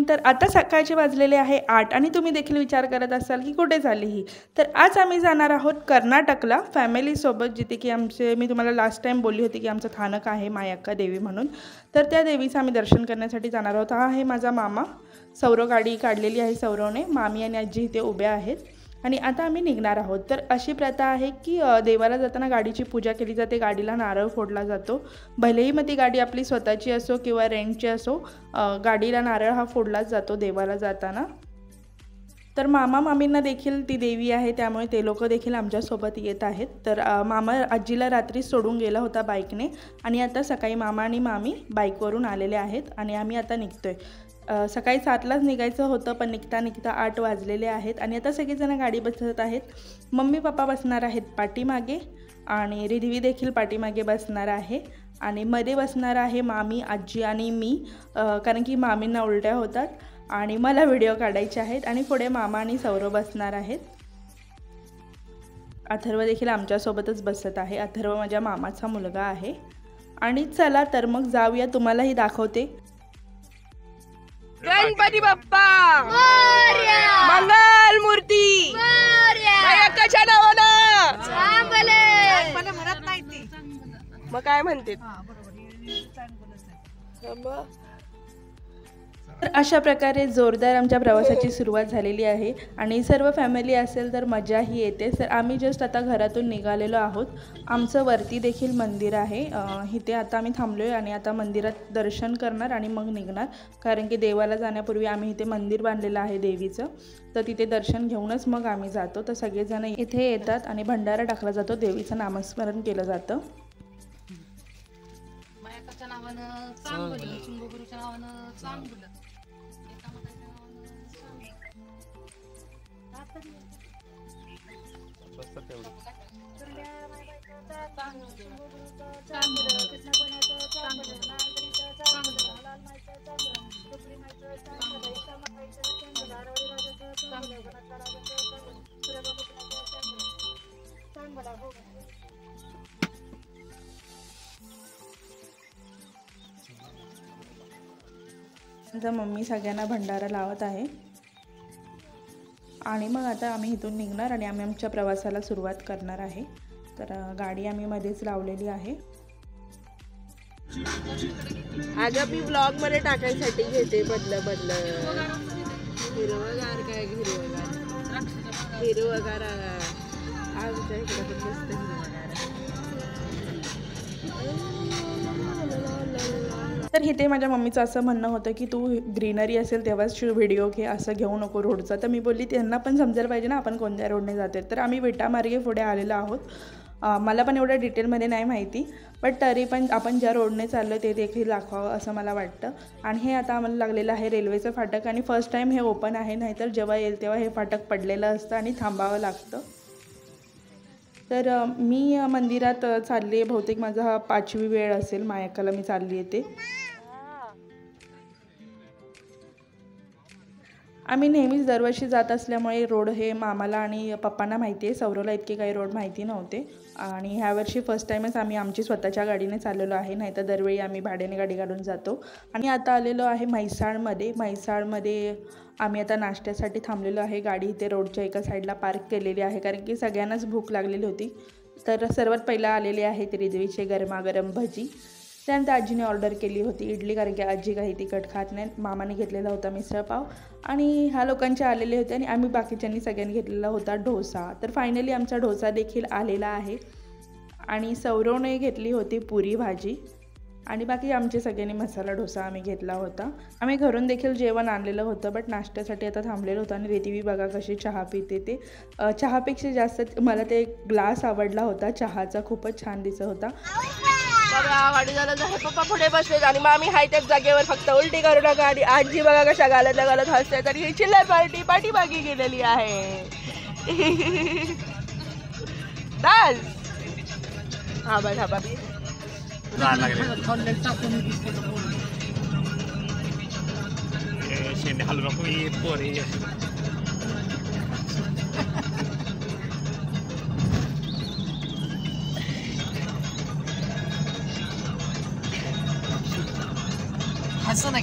Morning. तर आता सकाळचे वाजलेले आहे 8 आणि तुम्ही देखील विचार करत असाल की कुठे चालली ही. तर आज आम्ही जाणार आहोत कर्नाटकला फॅमिलीसोबत, जिथे की मी तुम्हाला लास्ट टाईम बोलली होती की आमचं स्थानक आहे मायक्का देवी म्हणून. तर त्या देवीचं आम्ही दर्शन करण्यासाठी जाणार आहोत. हा आहे माझा मामा. सौरव गाडी काढलेली आहे सौरवने. मामी आणि आजी इथे उभ्या आहेत आणि आता आम्ही निघणार आहोत. तर अशी प्रथा आहे की देवाला जाताना गाडीची पूजा केली जाते, गाडीला नारळ फोडला जातो. भलेही मग ती गाडी आपली स्वतःची असो किंवा रेंटची असो, गाडीला नारळ हा फोडलाच जातो देवाला जाताना. तर मामा मामींना देखील ती देवी आहे, त्यामुळे ते लोक देखील आमच्यासोबत येत आहेत. तर मामा आजीला रात्री सोडून गेला होता बाईकने आणि आता सकाळी मामा आणि मामी बाईकवरून आलेले आहेत आणि आम्ही आता निघतोय. सकाळी 7लाच निघायचं होतं, पण निघता निघता 8 वाजलेले आहेत आणि आता सगळेजण गाडी बसत आहेत. मम्मी पप्पा बसणार आहेत पाठीमागे आणि रिधवी देखील पाठीमागे बसणार आहे आणि मध्ये बसणार आहे मामी, आजी आणि मी, कारण की मामींना उलट्या होतात आणि मला व्हिडिओ काढायचे आहेत. आणि पुढे मामा आणि सौरव बसणार आहेत. अथर्व देखील आमच्यासोबतच बसत आहे. अथर्व माझ्या मामाचा मुलगा आहे. आणि चला तर मग जाऊया, तुम्हालाही दाखवते. गणपती बाप्पा मोरया, मंगल मूर्ती मोरया, कशा नावानं चांगले म्हणत नाही ती, मग काय म्हणते. तर अशा प्रकारे जोरदार आमच्या प्रवासाची सुरुवात झालेली आहे आणि सर्व फॅमिली असेल तर मजाही येते. तर आम्ही जस्ट आता घरातून निघालेलो आहोत. आमचं वरती देखील मंदिर आहे, इथे आता आम्ही थांबलो आहे आणि आता मंदिरात दर्शन करणार आणि मग निघणार, कारण की देवाला जाण्यापूर्वी आम्ही इथे मंदिर बांधलेलं आहे देवीचं. तर तिथे दर्शन घेऊनच मग आम्ही जातो. तर सगळेजण इथे येतात आणि भंडारा टाकला जातो, देवीचं नामस्मरण केलं जातं. आता मम्मी सगळ्यांना भंडारा लावत आहे आणि मग आता आम्ही इथून निघणार आणि आम्ही आमच्या प्रवासाला सुरुवात करणार आहे. तर गाडी आम्ही मध्येच लावलेली आहे. अगं मी ब्लॉग मध्ये टाकायसाठी घेते बदल हिरवगार काय हिरवगार आमच्या इकडे पण मस्त हिरवगार. तर इथे माझ्या मम्मीचं असं म्हणणं होतं की तू ग्रीनरी असेल तेव्हाच व्हिडिओ घे, असं घेऊ नको रोडचा. तर मी बोलली त्यांना पण समजायला पाहिजे ना आपण कोणत्या रोडने जाते. तर आम्ही विटामार्गे पुढे आलेलो आहोत. मला पण एवढं डिटेलमध्ये नाही माहिती, बट तरी पण आपण ज्या रोडने चाललो ते देखील दाखवावं असं मला वाटतं. आणि हे आता आम्हाला लागलेलं आहे रेल्वेचं फाटक आणि फर्स्ट टाईम हे ओपन आहे, नाहीतर जेव्हा येईल तेव्हा हे फाटक पडलेलं असतं आणि थांबावं लागतं. तर मी मंदिरात चालली आहे, बहुतेक माझा हा 5वी वेळ असेल मायक्काला मी चालली येते. आम्ही नेहमीच दरवर्षी जात असल्यामुळे रोड हे मामाला आणि पप्पांना माहिती आहे, सौरवला इतके काही रोड माहिती नव्हते. आणि ह्यावर्षी फर्स्ट टाईमच आम्ही आमची स्वतःच्या गाडीने चाललेलो आहे, नाहीतर दरवेळी आम्ही भाड्याने गाडी काढून जातो. आणि आता आलेलो आहे म्हैसाळमध्ये आम्ही आता नाश्त्यासाठी थांबलेलो आहे. गाडी इथे रोडच्या एका साईडला पार्क केलेली आहे, कारण की सगळ्यांनाच भूक लागलेली होती. तर सर्वात पहिला आलेले आहेत रिधवीचे गरमागरम भजी. त्यानंतर आजीने ऑर्डर केली होती इडली, कारण की आजी काही तिखट खात नाही. मामाने घेतलेला होता मिसळपाव आणि ह्या लोकांचे आलेले होते आणि आम्ही बाकीच्यांनी सगळ्यांनी घेतलेला होता डोसा. तर फायनली आमचा डोसा देखील आलेला आहे आणि सौरवने घेतली होती पुरी भाजी आणि बाकी आमचे सगळ्यांनी मसाला डोसा आम्ही घेतला होता. आम्ही घरून देखील जेवण आणलेलं होतं, बट नाश्त्यासाठी आता थांबलेलं होतं. आणि रिधवी बघा कशी चहा पिते. ते चहापेक्षा जास्त मला ते ग्लास आवडला होता चहाचा, खूपच छान दिसत होता. बघा गाडी झालं पप्पा पुढे बसले आणि मामी हाय त्याच जागेवर, फक्त उलटी करू नका. आणि आजी बघा कशा घालत हसते. तरी ही चिल्लर पार्टी पाठीमागे गेलेली आहे. डान्स हा बघा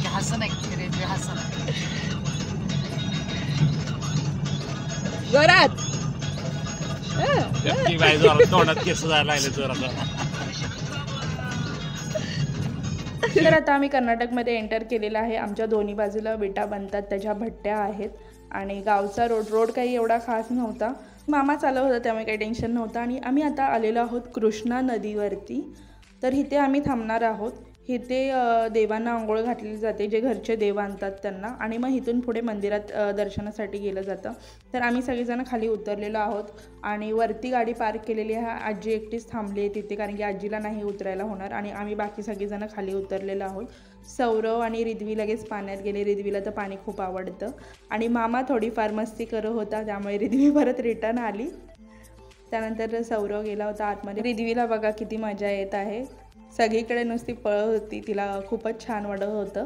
हसन आहे की रेल्वे हसन. जोरात तोंडात केस जायला लागले जोरात. तर आता आम्ही कर्नाटकमध्ये एंटर केलेला आहे. आमच्या दोन्ही बाजूला विटा बनतात, त्याच्या भट्ट्या आहेत आणि गावचा रोड काही एवढा खास नव्हता. मामा चालवत होता त्यामुळे काही टेन्शन नव्हतं. आणि आम्ही आता आलेलो आहोत कृष्णा नदीवरती. तर इथे आम्ही थांबणार आहोत. इथे देवांना आंघोळ घातली जाते, जे घरचे देव आणतात त्यांना, आणि मग इथून पुढे मंदिरात दर्शनासाठी गेलं जातं. तर आम्ही सगळेजण खाली उतरलेलो आहोत आणि वरती गाडी पार्क केलेली आहे. आजी एकटीच थांबली आहे तिथे, कारण की आजीला नाही उतरायला होणार, आणि आम्ही बाकी सगळेजण खाली उतरलेलो आहोत. सौरव आणि रिद्वी लगेच पाण्यात गेले. रिद्वीला तर पाणी खूप आवडतं आणि मामा थोडीफार मस्ती करत होता, त्यामुळे रिद्वी परत रिटर्न आली. त्यानंतर सौरव गेला होता आतमध्ये. रिद्वीला बघा किती मजा येत आहे, सगळीकडे नुसती पळत होती, तिला खूपच छान वाटत होतं.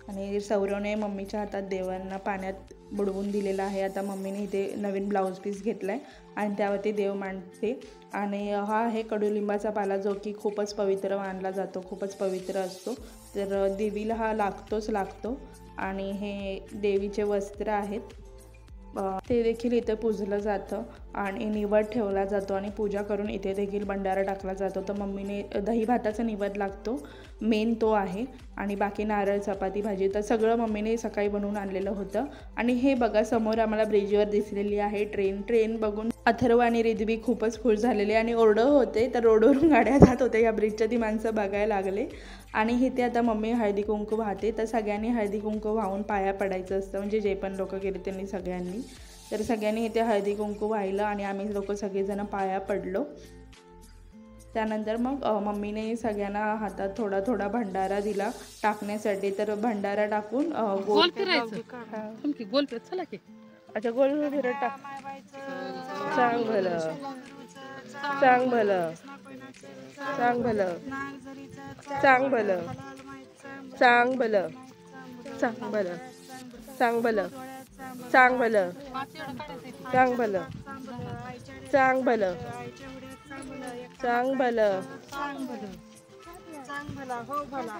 आणि सौरवने मम्मीच्या हातात देवांना पाण्यात बुडवून दिलेला आहे. आता मम्मीने इथे नवीन ब्लाऊज पीस घेतला आहे आणि त्यावरती देव मांडते. आणि हा आहे कडुलिंबाचा पाला, जो की खूपच पवित्र मानला जातो, खूपच पवित्र असतो. तर देवीला हा लागतो. आणि हे देवीचे वस्त्र आहेत, ते देखील इथे पूजलं जातं आणि निवद ठेवला जातो आणि पूजा करून इथे देखील भंडारा टाकला जातो. तर मम्मीने दही भाताचा निवद लागतो, मेन तो आहे, आणि बाकी नारळ, चपाती, भाजी, तर सगळं मम्मीने सकाळी बनवून आणलेलं होतं. आणि हे बघा समोर आम्हाला ब्रिजवर दिसलेली आहे ट्रेन बघून अथर्व आणि रिद्वी खूपच खुश झालेले आणि ओरडत होते. तर रोडवरून गाड्या जात होत्या, या ब्रिजच्या ती माणसं बघायला लागले. आणि इथे आता मम्मी हळदी कुंकू वाहते. तर सगळ्यांनी हळदी कुंकू वाहून पाया पडायचं असतं, म्हणजे जे पण लोक गेले त्यांनी सगळ्यांनी. तर सगळ्यांनी इथे हळदी कुंकू वाहिलं आणि आम्ही लोक सगळेजण पाया पडलो. त्यानंतर मग मम्मीने सगळ्यांना हातात थोडा थोडा भंडारा दिला टाकण्यासाठी. तर भंडारा टाकून गोल फिरायचं. चला की अच्छा गोल फिरत टाक. सांग भलं, सांग भलं, सांग भलं, सांग भलं, सांग भलं, सांग भलं, सांग भलं, सांग भलं, सांग भलं, सांग भलं, सांग भलं, सांग भलं, हो भला.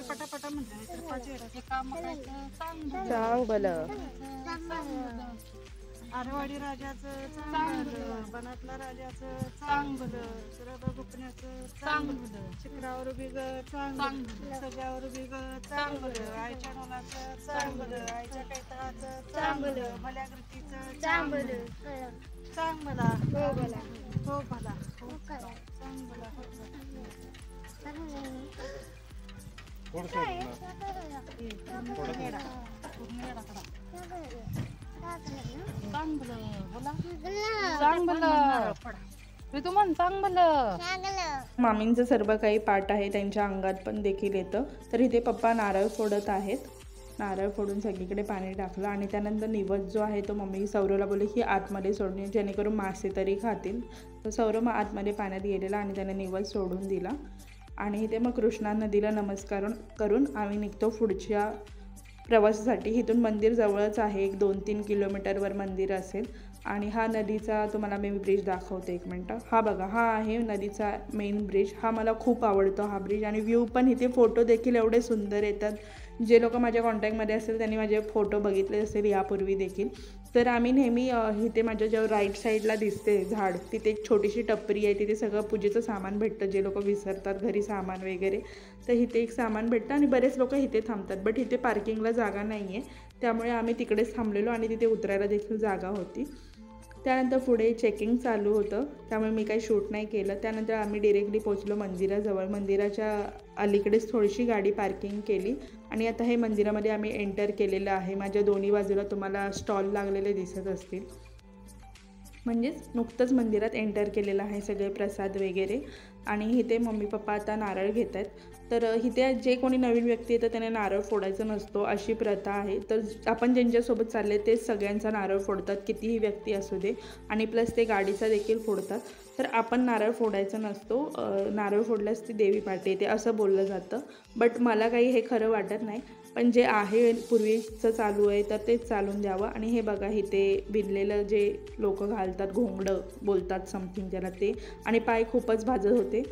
पटापटा सांग भलं. आरवाडी राजाचं चांगलं, बनातला राजाचं चांगलं, सरळ दुखण्याचं चांगलं, शिखरावर बिग चांगलं, सगळ्यावर बिग चांगलं, आईच्या मुलाचं चांगलं, आईच्या कैतळाचं चांगलं, भल्या कृतीचं चांगलं, चांगला हो भला, हो भला, चांगला हो मामींचं सर्व काही पाठ आहे त्यांच्या अंगात पण देखील येतं. तर इथे पप्पा नारळ फोडत आहेत. नारळ फोडून सगळीकडे पाणी टाकलं आणि त्यानंतर निवद जो आहे तो मम्मी सौरवला बोलले की आतमध्ये सोडणे, जेणेकरून मासे तरी खातील. तर सौरव मग आतमध्ये पाण्यात गेलेला आणि त्याने निवद सोडून दिला. आणि इथे मग कृष्णा नदीला नमस्कार करून आम्ही निघतो पुढच्या प्रवासासाठी. इथून मंदिर जवळच आहे, 1-2-3 किलोमीटरवर मंदिर असेल. आणि हा नदीचा तुम्हाला मी ब्रिज दाखवते, एक मिनटं. हा बघा, हा आहे नदीचा मेन ब्रिज. हा मला खूप आवडतो हा ब्रिज. आणि व्ह्यू पण इथे फोटो देखील एवढे सुंदर येतात. जे लोक माझ्या कॉन्टॅक्टमध्ये असेल त्यांनी माझे फोटो बघितले असेल यापूर्वी देखील. तर आम्ही नेहमी इथे माझ्या जेव्हा राईट साईडला दिसते झाड, तिथे एक छोटीशी टपरी आहे. तिथे सगळं पूजेचं सामान भेटतं, जे लोक विसरतात घरी सामान वगैरे. तर इथे एक सामान भेटतं आणि बरेच लोक इथे थांबतात. बट इथे पार्किंगला जागा नाही आहे, त्यामुळे आम्ही तिकडेच थांबलेलो आणि तिथे उतरायला देखील जागा होती. त्यानंतर पुढे चेकिंग चालू होतं, त्यामुळे मी काही शूट नाही केलं. त्यानंतर आम्ही डिरेक्टली पोचलो मंदिराजवळ. मंदिराच्या अलीकडेच थोडीशी गाडी पार्किंग केली आणि आता हे मंदिरामध्ये आम्ही एंटर केलेलं आहे. माझ्या दोन्ही बाजूला तुम्हाला स्टॉल लागलेले दिसत असतील, म्हणजेच नुकतंच मंदिरात एंटर केलेलं आहे, सगळे प्रसाद वगैरे. आणि इथे मम्मी पप्पा आता नारळ घेत आहेत. तर इथे जे कोणी नवीन व्यक्ती येतं त्याने नारळ फोडायचा नसतो, अशी प्रथा आहे. तर आपण ज्यांच्यासोबत चालले तेच सगळ्यांचा नारळ फोडतात, कितीही व्यक्ती असू दे. आणि प्लस ते गाडीचा देखील फोडतात. तर आपण नारळ फोडायचा नसतो, नारळ फोडल्यास ती देवी पाठी येते असं बोललं जातं. बट मला काही हे खरं वाटत नाही, पण जे आहे पूर्वीचं चालू आहे तर तेच चालून द्यावं. आणि हे बघा, इथे भिडलेलं जे लोक घालतात, घोंगडं बोलतात समथिंग त्याला, ते. आणि पाय खूपच भाजत होते.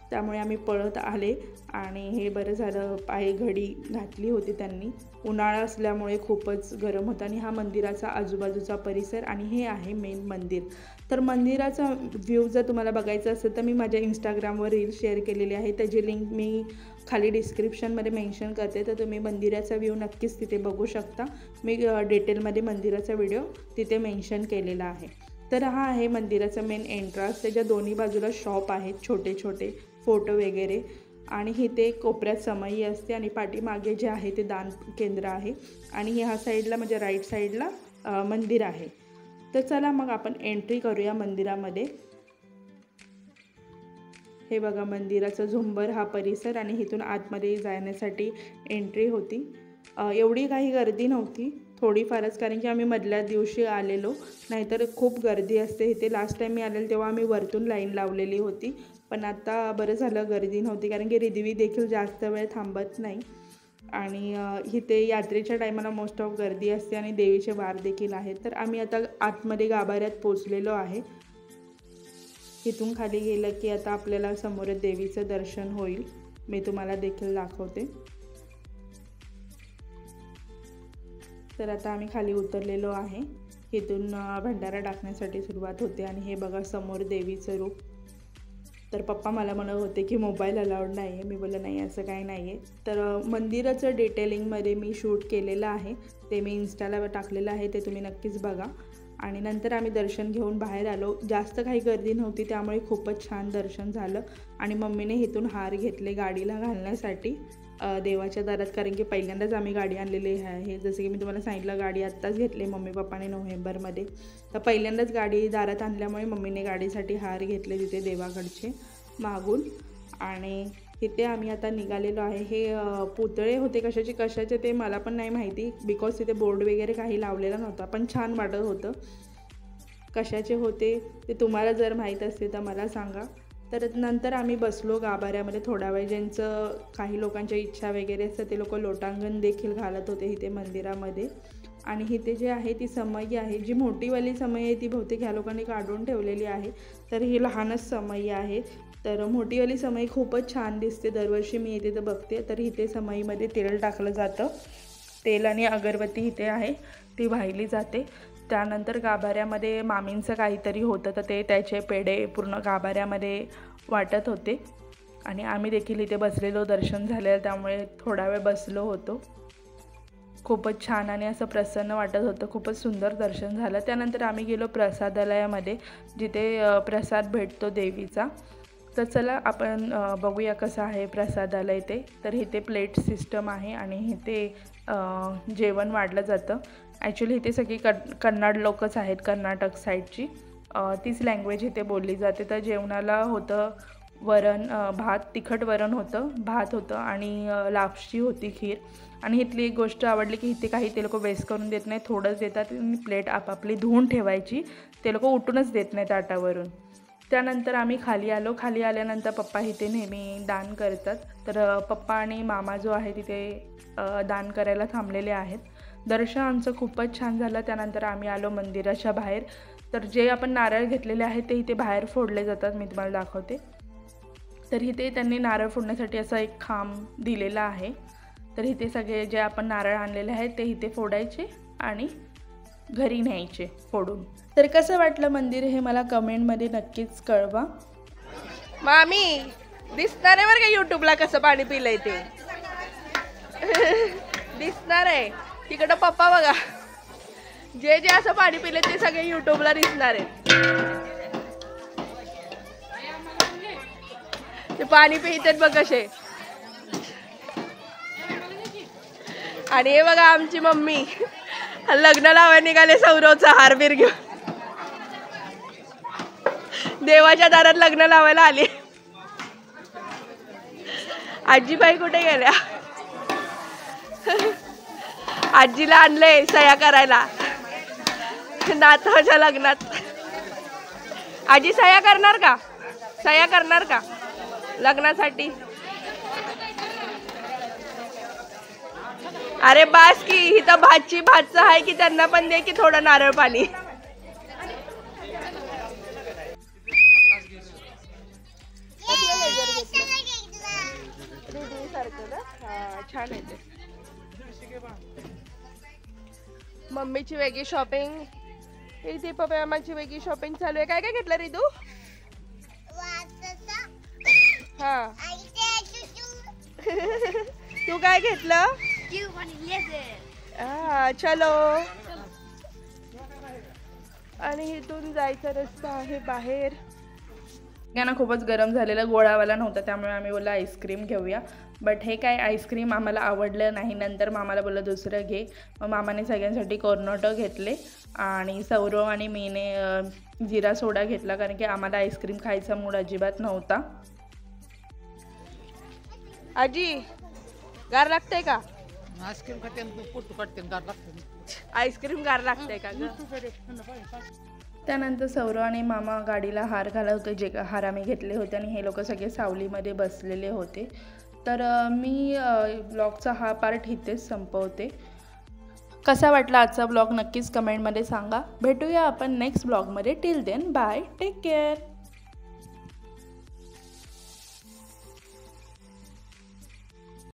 त्यामुळे आम्ही पळत आले आणि हे बरं झालं, पायी घडी घातली होती त्यांनी. उन्हाळा असल्यामुळे खूपच गरम होतं. आणि हा मंदिराचा आजूबाजूचा परिसर आणि हे आहे मेन मंदिर. तर मंदिराचा व्ह्यू जर तुम्हाला बघायचा असेल तर मी माझ्या इंस्टाग्रामवर रील शेअर केलेली आहे, त्याची लिंक मी खाली डिस्क्रिप्शनमध्ये मेन्शन करते, तर तुम्ही मंदिराचा व्ह्यू नक्कीच तिथे बघू शकता. मी डिटेलमध्ये मंदिराचा व्हिडिओ तिथे मेन्शन केलेला आहे. तर हा आहे मंदिराचा मेन एंट्रन्स. त्याच्या दोन्ही बाजूला शॉप आहेत छोटे छोटे, फोटो वगैरे. आणि इथे कोपऱ्यात समई असते आणि पाठीमागे जे आहे ते दान केंद्र आहे. आणि ह्या साईडला म्हणजे राईट साईडला मंदिर आहे. तर चला मग आपण एंट्री करूया मंदिरामध्ये. हे बघा मंदिराचा झुंबर हा परिसर आणि इथून आतमध्ये जाण्यासाठी एंट्री होती. एवढी काही गर्दी नव्हती, थोडीफारच, कारण की आम्ही मधल्या दिवशी आलेलो, नाहीतर खूप गर्दी असते इथे. लास्ट टाईम मी आलेलो तेव्हा आम्ही वरतून लाईन लावलेली होती, पण आता बरं झालं गर्दी नव्हती, कारण की रिद्वी देखील जास्त वेळ थांबत नाही. आणि इथे यात्रेच्या टायमाला मोस्ट ऑफ गर्दी असते आणि देवीचे वार देखील आहेत. तर आम्ही आता आतमध्ये गाभाऱ्यात पोचलेलो आहे. इथून खाली गेलं की आता आपल्याला समोर देवीचं दर्शन होईल. मी तुम्हाला देखील दाखवते. तर आता आम्ही खाली उतरलेलो आहे. इथून भंडारा टाकण्यासाठी सुरुवात होते. आणि हे बघा समोर देवीचं रूप. तर पप्पा मला म्हणत होते की मोबाईल अलाउड नाही आहे. मी बोलले नाही, असं काही नाही आहे. तर मंदिराचं डिटेलिंगमध्ये मी शूट केलेलं आहे, ते मी इन्स्टाला टाकलेलं आहे, ते तुम्ही नक्कीच बघा. आणि नंतर आम्ही दर्शन घेऊन बाहेर आलो. जास्त काही गर्दी नव्हती, त्यामुळे खूपच छान दर्शन झालं. आणि मम्मीने इथून हार घेतले गाडीला घालण्यासाठी देवाच्या दारात, कारण की पहिल्यांदाच आम्ही गाडी आणलेली आहे. जसं की मी तुम्हाला सांगितलं, गाडी आत्ताच घेतली मम्मी पप्पाने नोव्हेंबरमध्ये. तर पहिल्यांदाच गाडी दारात आणल्यामुळे मम्मीने गाडीसाठी हार घेतले तिथे देवाकडचे मागून. आणि तिथे आम्ही आता निघालेलो आहे. हे पुतळे होते कशाचे ते मला पण नाही माहिती, बिकॉज तिथे बोर्ड वगैरे काही लावलेला नव्हता, पण छान वाटत होतं. कशाचे होते ते तुम्हाला जर माहीत असते तर मला सांगा. तर नंतर आम्ही बसलो गाभाऱ्यामध्ये थोडा वेळ. ज्यांचं काही लोकांच्या इच्छा वगैरे असतात ते लोक लोटांगण देखील घालत होते इथे मंदिरामध्ये. आणि इथे जे आहे ती समई आहे, जी मोठीवाली समई आहे ती बहुतेक ह्या लोकांनी काढून ठेवलेली आहे. तर ही लहानच समई आहे. तर मोठीवाली समई खूपच छान दिसते, दरवर्षी मी इथे तर बघते. तर इथे समईमध्ये तेल टाकलं जातं, तेल आणि अगरबत्ती इथे आहे ती वाहिली जाते. त्यानंतर गाभाऱ्यामध्ये मामींचं काहीतरी होतं, तर ते त्याचे पेढे पूर्ण गाभाऱ्यामध्ये वाटत होते. आणि आम्ही देखील इथे बसलेलो, दर्शन झालेलं, त्यामुळे थोडा वेळ बसलो होतो. खूपच छान आणि असं प्रसन्न वाटत होतं. खूपच सुंदर दर्शन झालं. त्यानंतर आम्ही गेलो प्रसादालयामध्ये, जिथे प्रसाद भेटतो देवीचा. तर चला आपण बघूया कसं आहे प्रसादालय ते. तर इथे प्लेट सिस्टम आहे आणि इथे जेवण वाढलं जातं. ॲक्च्युली इथे सगळी कन्नड लोकच आहेत, कर्नाटक साईडची, तीच लँग्वेज इथे बोलली जाते. तर जेवणाला होतं वरण भात, तिखट वरण होतं, भात होतं आणि लापशी होती, खीर. आणि इथली एक गोष्ट आवडली की इथे काही ते लोक वेस्ट करून देत नाही, थोडंच देतात आणि प्लेट आपापली धुवून ठेवायची, ते लोक उठूनच देत नाही ताटावरून. त्यानंतर आम्ही खाली आलो. खाली आल्यानंतर पप्पा इथे नेहमी दान करतात, तर पप्पा आणि मामा जो आहे तिथे दान करायला थांबलेले आहेत. दर्शन आमचं खूपच छान झालं. त्यानंतर आम्ही आलो मंदिराच्या बाहेर. तर जे आपण नारळ घेतलेले आहेत ते इथे बाहेर फोडले जातात, मी तुम्हाला दाखवते. तर इथे त्यांनी नारळ फोडण्यासाठी असा एक खांब दिलेला आहे. तर इथे सगळे जे आपण नारळ आणलेले आहेत ते इथे फोडायचे आणि घरी न्यायचे फोडून. तर कसं वाटलं मंदिर हे मला कमेंटमध्ये नक्कीच कळवा. मामी दिसणार आहे बरं का यूट्यूबला कसं पाणी पिलंय ते दिसणार आहे. तिकडं पप्पा बघा, जे जे असं पाणी पिले ते सगळे यूट्यूबला दिसणार आहे. ते पाणी पितात बघ कसे. आणि हे बघा आमची मम्मी लग्न लावायला निघाले सौरवचा हारबीर घेऊन. देवाच्या दारात लग्न लावायला आले. आजीबाई कुठे गेल्या? आजीला आणले सह्या करायला नातवाच्या लग्नात. आजी सह्या करणार का? सह्या करणार का लग्नासाठी? अरे बास की, इथं भातचं आहे की त्यांना पण दे की थोडं नारळ पाणी. सारखं ना. हा छान आहे ते. मम्मीची वेगळी शॉपिंग, इथे पप्पा मामाची वेगळी शॉपिंग चालू आहे. काय काय घेतलं रे तू? हा तू काय घेतलं? चलो. आणि इथून जायचा रस्ता आहे बाहेर. ना खूपच गरम झालेला, गोळावाला नव्हता, त्यामुळे आम्ही बोललो आईस्क्रीम घेऊया. बट हे काय आईस्क्रीम आम्हाला आवडलं नाही. नंतर मामाला बोललं दुसरं घे. मग मामाने सगळ्यांसाठी कॉर्नेटो घेतले आणि सौरव आणि मीने जिरा सोडा घेतला, कारण की आम्हाला आईस्क्रीम खायचा मूड अजिबात नव्हता. आजी गार लागतंय का? आईस्क्रीम खाते पोट काढते गार लागते. आईस्क्रीम गार लागतंय का ग? त्यानंतर सौरव आणि मामा गाडीला हार घालत होते, जे हार आम्ही घेतले होते, आणि हे लोक सगळे सावलीमध्ये बसलेले होते. तर मी ब्लॉगचा हा पार्ट इथेच संपवते. कसा वाटला आजचा ब्लॉग नक्कीच कमेंटमध्ये सांगा. भेटूया आपण नेक्स्ट ब्लॉगमध्ये. Till then bye, take care.